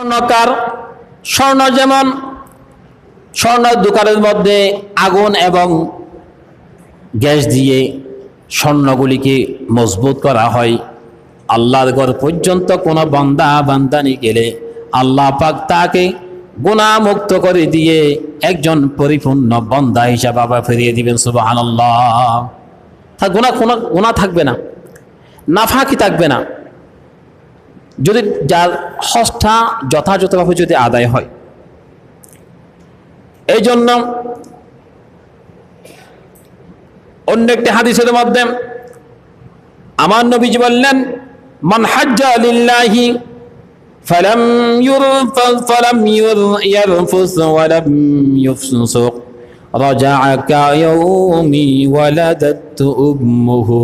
স্বর্ণকার, স্বর্ণ যেমন স্বর্ণের দোকানের মধ্যে আগুন এবং গ্যাস দিয়ে স্বর্ণগুলিকে মজবুত করা হয়, আল্লাহর ঘর পর্যন্ত কোনো বান্দা বান্দানি গেলে আল্লাহ পাক তাকে গুনাহমুক্ত করে দিয়ে একজন পরিপূর্ণ বান্দা হিসাবে আবার ফিরিয়ে দিবেন। সুবহানাল্লাহ। তা গুনাহ থাকবে না, নাফাকি থাকবে না, যদি যার হজটা যথাযথভাবে যদি আদায় হয়। এই জন্য অন্য একটি হাদিসের মধ্যে আমার নবীজি বললেন, মান হাজ্জা লিল্লাহি ফালাম ইয়ারফুস ওয়া লাম ইফসুক রাজা'a কায়াউমি ওয়ালাদাতু উম্মুহু।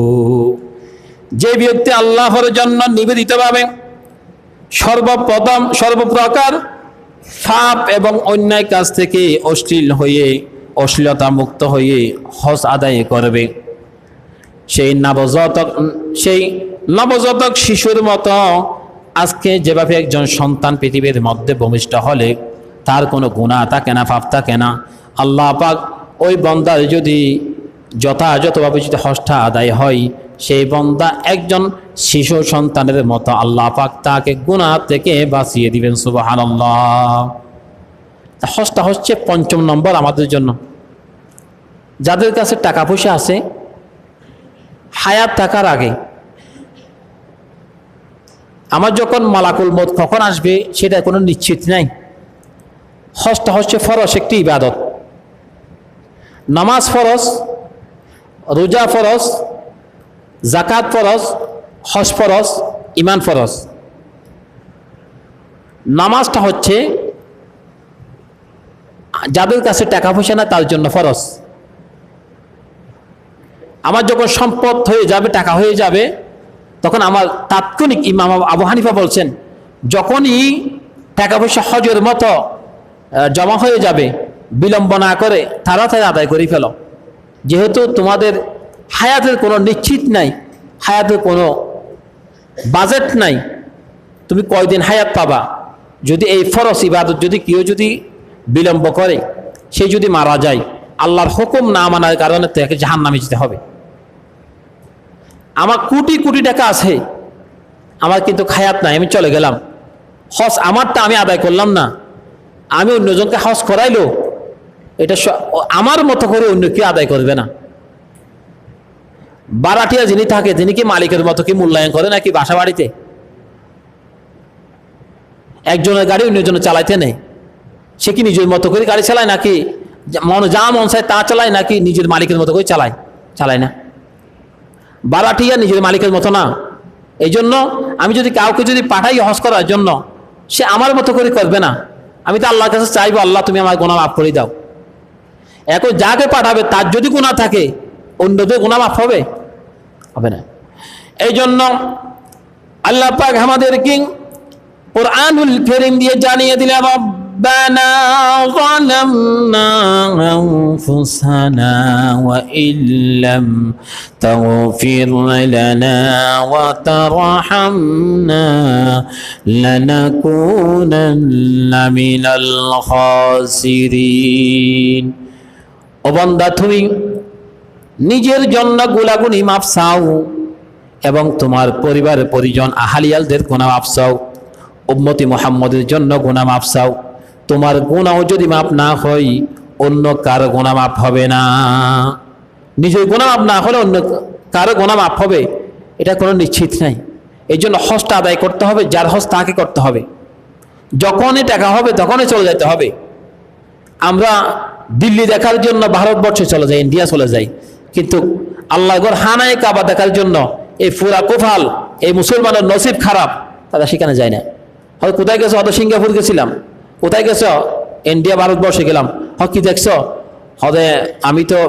যে ব্যক্তি আল্লাহর জন্য নিবেদিতভাবে সর্বপ্রকার পাপ এবং অন্যায় কাজ থেকে অশ্লীলতা মুক্ত হয়ে হজ আদায় করবে, সেই নবজাতক শিশুর মতো আজকে যেভাবে একজন সন্তান পৃথিবীর মধ্যে ভূমিষ্ঠ হলে তার কোনো গুনাহ থাকে না, পাপ থাকে না, আল্লাহ পাক ওই বান্দার যদি যথাযথভাবে যদি হজটা আদায় হয়, সেই বান্দা একজন শিশু সন্তানের মতো আল্লাহ পাক তাকে গুনাহ থেকে বাঁচিয়ে দিবেন। সুবহানাল্লাহ। হজটা হচ্ছে ৫ম নম্বর আমাদের জন্য। যাদের কাছে টাকা পয়সা আছে, হায়াত থাকার আগে, আমার যখন মালাকুল মউত কখন আসবে সেটা কোনো নিশ্চিত নাই। হজটা হচ্ছে ফরজ একটি ইবাদত। নামাজ ফরজ, রোজা ফরজ, যাকাত ফরজ, হজ ফরজ, ঈমান ফরজ। নামাজটা হচ্ছে যাদের কাছে টাকা পয়সা না তার জন্য ফরজ। আমার যখন সম্পদ হয়ে যাবে, টাকা হয়ে যাবে, তখন আমার তাৎক্ষণিক, ইমাম আবু হানিফা বলছেন, যখনই টাকা পয়সা হজের মতো জমা হয়ে যাবে, বিলম্ব না করে তাড়াতাড়ি আদায় করে ফেলো। যেহেতু তোমাদের হায়াতের কোনো নিশ্চিত নাই, হায়াতের কোনো বাজেট নাই, তুমি কয়দিন হায়াত পাবা। যদি এই ফরজ ইবাদত যদি কেউ যদি বিলম্ব করে, সে যদি মারা যায়, আল্লাহর হুকুম না মানার কারণে তাকে জাহান্নামে যেতে হবে। আমার কোটি কোটি টাকা আছে, আমার কিন্তু হায়াত নাই, আমি চলে গেলাম, হজ আমারটা আমি আদায় করলাম না, আমি অন্যজনকে হজ করাইলো, এটা আমার মতো করে অন্য কেউ আদায় করবে না। বারাটিয়া যিনি থাকে, তিনি কি মালিকের মতো কি মূল্যায়ন করে নাকি বাসা বাড়িতে? একজনের গাড়ি অন্যজনের চালাইতে নেই, সে কি নিজের মতো করে গাড়ি চালায় নাকি যা মন চায় তা চালায়, নাকি নিজের মালিকের মতো করে চালায় না? বারাটিয়া নিজের মালিকের মতো না। এই জন্য আমি যদি কাউকে যদি পাঠাই হজ করার জন্য, সে আমার মতো করে করবে না। আমি তো আল্লাহর কাছে চাইবো, আল্লাহ তুমি আমার গুনাহ মাফ করে দাও। এখন যাকে পাঠাবে তার যদি গুনাহ থাকে, অন্যদের গুনাহ মাফ হবে না। এই জন্য আল্লাহ পাক আমাদেরকে কুরআনুল কারীম দিয়ে জানিয়ে দিলেন, ربنا ظلمنا أنفسنا وإن لم تغفر لنا وترحمنا لنكونن من الخاسرين। ও বান্দা, তুমি নিজের জন্য গুনাহগুনি মাফ চাও এবং তোমার পরিবার পরিজন আহালিয়ালদের গুনাহ মাফ চাও, উম্মতি মুহাম্মদের জন্য গুনাহ মাফ চাও। তোমার গুনাহ যদি মাফ না হয়, অন্য কারো গুনাহ মাফ হবে না। নিজের গুনাহ মাফ না হলে অন্য কারো গুনাহ মাফ হবে, এটা কোনো নিশ্চিত নাই। এই জন্য হজটা আদায় করতে হবে, যার হজ তাকে করতে হবে। যখনই টাকা হবে তখনই চলে যেতে হবে। আমরা দিল্লি দেখার জন্য ভারতবর্ষে চলে যাই, ইন্ডিয়া চলে যাই, কিন্তু আল্লাহর ঘর হানায়ে কাবা দেখার জন্য এই পুরা কোফাল এই মুসলমানের নসিব খারাপ, তারা সেখানে যায় না। হয়তো কোথায় গেছো? হয়তো সিঙ্গাপুর গেছিলাম। কোথায় গেছো? ইন্ডিয়া, ভারতবর্ষে গেলাম। কি দেখছো? হয়তো আমি তো